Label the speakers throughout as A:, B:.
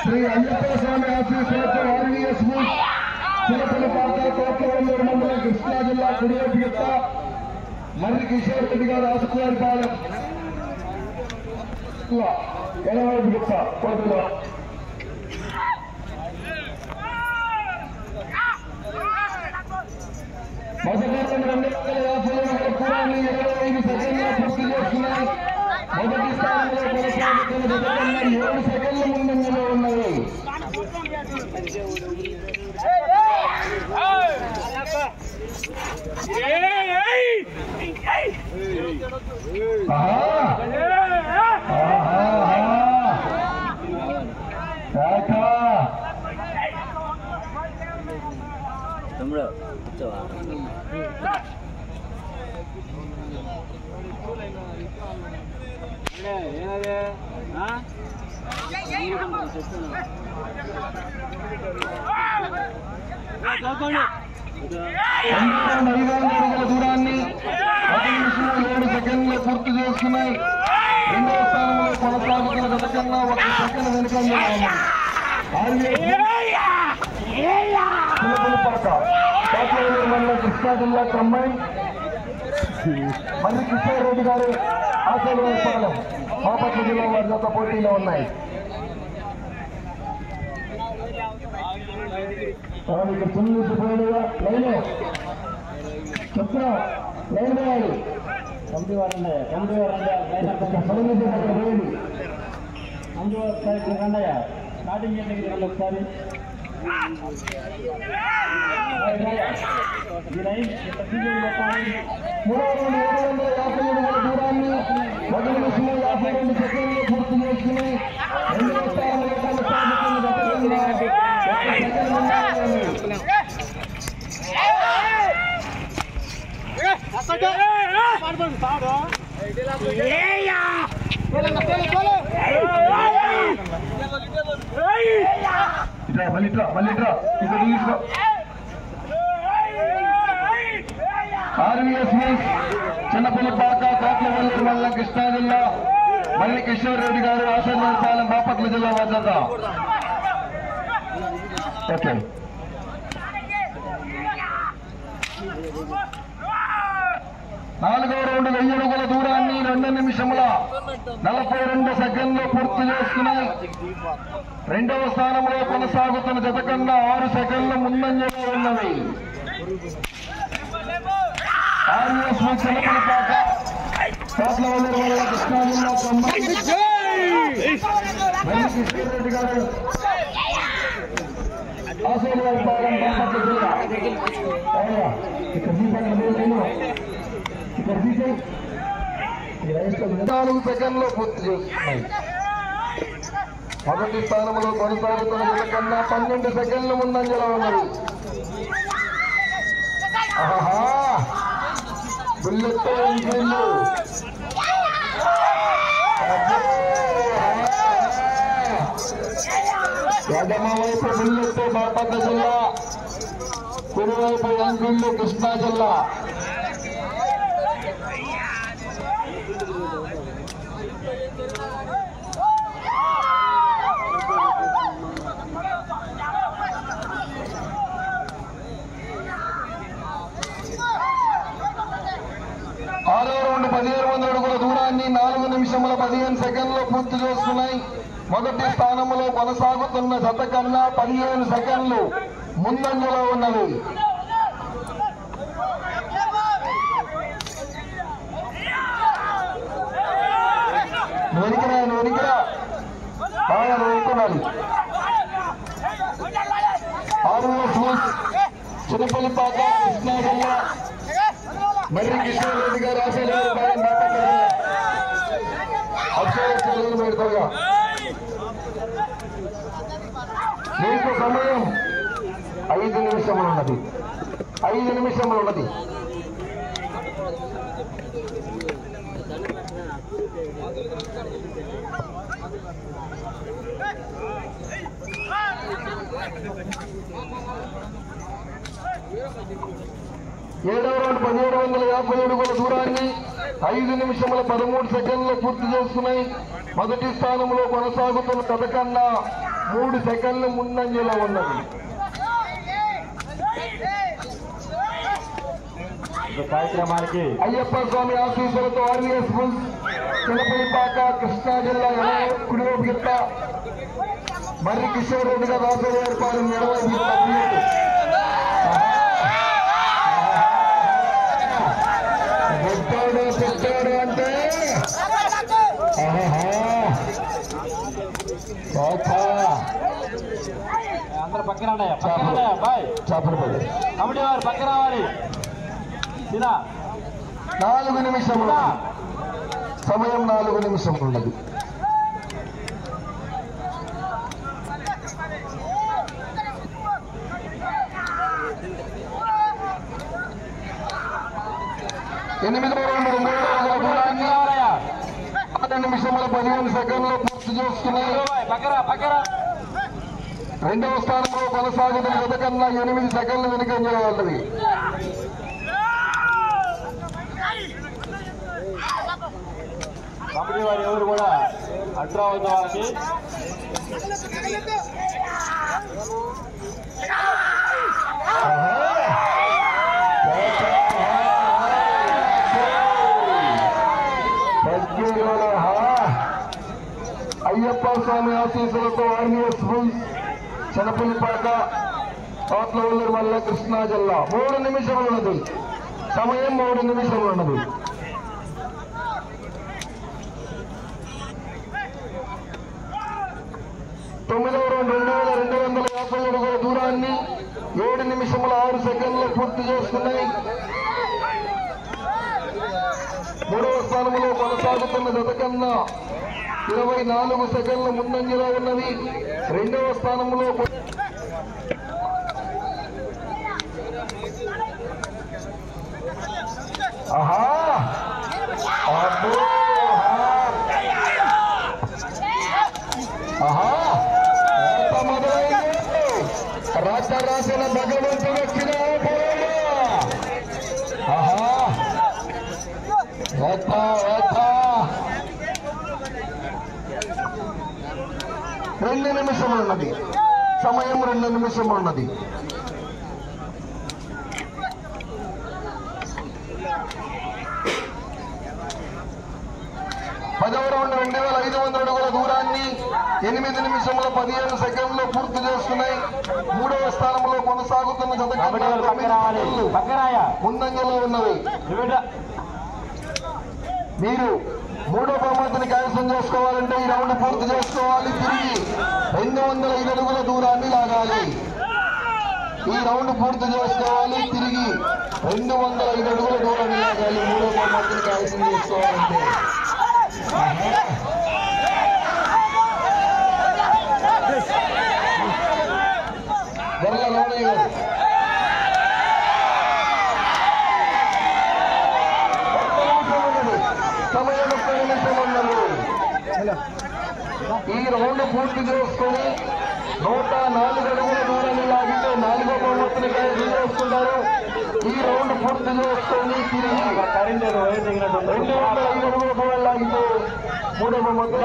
A: శ్రీ అయ్యప్ప స్వామి ఆశీస్సులతో ఆర్వీఎస్ చిలకలపాక కోట్లవల్లూరు మండలం కృష్ణా జిల్లా కుడివైపు గిత్త మర్రి కిషోర్ రెడ్డి గారు ఆసుకువారిపాలెం ఎడవైపు గిత్త కోటలో మొదటి 250 కూడాన్ని 25 సెకండ్ల పూర్తి చేస్తున్నాయి. మొదటి స్థానంలో కొనసాగుతున్న జతకన్నా 7 సెకండ్ల ముందంజలో ఉన్నవి.
B: తమ్ముడు కూర్చోవా
A: దూరాన్ని 1 నిమిషం 7 సెకండ్లు పూర్తి చేస్తున్నాయి. రెండవ స్థానంలో కొనసాగుతున్న జత కన్నా 1 సెకండ్ వెనుకంజలో కృష్ణా జిల్లా కంబైన్ మర్రి కిషోర్ రెడ్డి గారు ఆశీర్వాదపాలెం బాపట్ల జిల్లా వారి జత పోటీలో ఉన్నాయి. ఇక్కడ చిన్నపోయినగా లైన్ చెప్తా లైన్ వేయాలి. కమిటీ వారు పోయింది. అందులో ఒకసారి రండయ్య స్టార్టింగ్ చేయండి ఒకసారి. మూడవ రౌండ్ 757 దూరాన్ని 1 నిమిషం 52 సెకండ్లు పూర్తి చేసుకుని రెండవ స్థానంలో కొనసాగుతున్న జతకన్నా 1 సెకండ్ ఆర్వీఎస్ చిన్నపల్లిపాక కోట్లవల్లూరు మండలం కృష్ణా జిల్లా మర్రి కిషోర్ రెడ్డి గారు ఆశీర్వాదపాలెం బాపట్ల జిల్లా వద్ద. ఓకే నాలుగవ రౌండ్ 1000 అడుగుల దూరాన్ని 2 నిమిషముల 42 సెకండ్లు పూర్తి చేసుకున్నాయి. రెండవ స్థానంలో కొనసాగుతున్న జత కన్నా 6 సెకండ్ల ముందంజలో ఉన్నవి. ఆర్ఎస్ చిలకలపాక కోట్లవల్లూరు మండలం కృష్ణా జిల్లా మర్రి కిషోర్ రెడ్డి గారు ఆశీర్వాదపాలెం బాపట్ల జిల్లా. ఇక్కడ 4 సెకండ్లు పూర్తి చేస్తున్నాయి. మొదటి స్థానంలో కొనసాగుతున్న జత కన్నా 12 సెకండ్లు ముందంజలో ఉన్నది. బుల్లెట్ ఎడమ వైపు బుల్లెట్ బాపట్ల జిల్లా, కుడివైపు ఎంగిళ్ళు కృష్ణా జిల్లా. ఆరో రౌండ్ 1700 అడుగుల దూరాన్ని 4 నిమిషముల 15 సెకండ్లు పూర్తి చేస్తున్నాయి. మొదటి స్థానంలో కొనసాగుతున్న జత కన్నా 15 సెకండ్లు ముందంజలో ఉన్నది. వెనికిరా బాగా వెనుకున్నది. చిన్నపల్లిపాక కృష్ణా జిల్లా మర్రి కిషోర్ రెడ్డి గారు ఆశీర్వాదపాలెం బాపట్ల జిల్లా పెడతాగా. మీకు సమయం 5 నిమిషములు ఉన్నది. 5 నిమిషములు ఉన్నది. 7వ రౌండ్ 1750 అడుగుల దూరాన్ని 5 నిమిషముల 13 సెకండ్లు పూర్తి చేసుకున్నాయి. మొదటి స్థానంలో కొనసాగుతున్న కథకన్నా 3 సెకండ్లు ముందంజలో ఉన్నది.
C: కార్యక్రమానికి
A: అయ్యప్ప స్వామి ఆశీస్సులతో ఆర్వీఎస్ బుల్స్ చిన్నపల్లిపాక కృష్ణా జిల్లా కుడివైపు గిట్ట మర్రి కిషోర్ రెడ్డి గారు రాజవేర్పాలెం ఎడవైపు గిట్ట పెట్టాడు అంటే
C: అందరూ పక్కన బాయ్
A: చేపలు పడి
C: కమిటీ వారు పక్కన రావాలి.
A: 4 నిమిషములు సమయం 4 నిమిషములు ఉన్నది. ఎనిమిదవ రౌండ్ 6 నిమిషముల 15 సెకండ్లు పూర్తి చేసుకున్నాయి. రెండవ స్థానంలో కొనసాగుతున్న జత కన్నా 8 సెకండ్లు వెనుకంజలో ఉన్నది.
C: కమిటీ వారు ఎవరు కూడా అడ్రా అవుతున్న వారికి
A: అయ్యప్ప స్వామి ఆశీస్సులతో ఆర్వీఎస్ బుల్స్ చిన్నపల్లిపాక కోట్లవల్లూరు వల్ల కృష్ణా జిల్లా 3 నిమిషములు ఉన్నది. సమయం 3 నిమిషములు ఉన్నది. తొమ్మిదవ రౌండ్ 2250 అడుగుల దూరాన్ని 7 నిమిషముల 6 సెకండ్లు పూర్తి చేసుకున్నాయి. 3వ స్థానంలో కొనసాగుతున్న జత కన్నా 24 సెకండ్ల ముందంజలో ఉన్నది. 2వ స్థానంలో రాసిన భగవంతుడు వచ్చిన 2 నిమిషములు ఉన్నది. సమయం 2 నిమిషములు ఉన్నది. పదవ రౌండ్ 2500 అడుగుల దూరాన్ని 8 నిమిషముల 15 సెకండ్లు పూర్తి చేసుకున్నాయి. 3వ స్థానంలో కొనసాగుతున్న జత ముందంజలో ఉన్నవి. మీరు 3వ బహుమతిని కైవసం చేసుకోవాలంటే ఈ రౌండ్ పూర్తి చేసుకోవాలి. తిరిగి 205 అడుగుల దూరాన్ని లాగాలి. ఈ రౌండ్ పూర్తి చేసుకోవాలి. తిరిగి 205 అడుగుల దూరాన్ని లాగాలి. 3వ బహుమతిని కైవసం చేసుకోవాలంటే గొర్రెల లోనయ్య గారు సమయం 30 నిమిషాలు ఉన్నది. ఈ రౌండ్ పూర్తి చేసుకుని 104 అడుగుల దూరాన్ని లాగితే 4వ బహుమతిని కైవసం చేసుకుంటారు. ఈ రౌండ్ పూర్తి చేసుకొని తిరిగి 205 అడుగుల దూరం లాగితే 3వ బహుమతి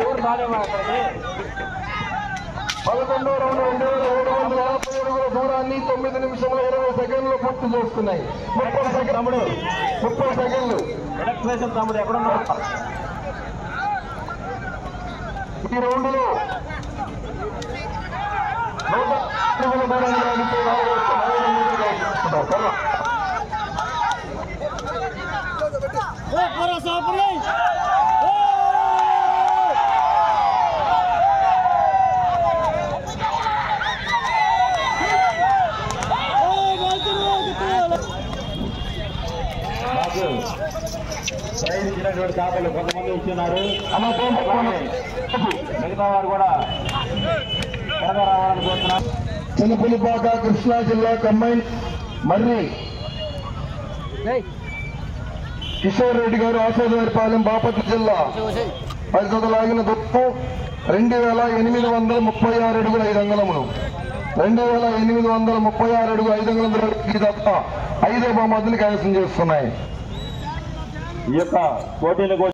C: ఎవరు రాలేవా అక్కడికి
A: 11వ రౌండ్ 2750 అడుగుల దూరాన్ని 9 నిమిషముల 20 సెకండ్లు పూర్తి చేసుకున్నాయి. 30 సెకండ్లు
C: ఎలక్ట్రేషన్ తమ్ముడు ఎక్కడున్నా
A: ఈ రౌండ్ లో 100 అడుగుల దూరాన్ని లాగితే 4వ
C: ఇచ్చినటువంటి చేపలు కొంతమంది ఇస్తున్నారు. మిగతా వారు కూడా త్వరగా రావాలని కోరుతున్నాం.
A: చిన్నపల్లిపాక కృష్ణా జిల్లా కంబైన్ మర్రి కిషోర్ రెడ్డి గారు ఆశోదవారిపాలెం బాపట్ల జిల్లా పరిస్థితులు లాగిన దూరం 2836 అడుగుల 5 అంగుళములు. 2836 అడుగు 500 అడుగుకి తప్ప 5 బహుమతులు కైవసం చేస్తున్నాయి.
C: ఈ యొక్క పోటీలకు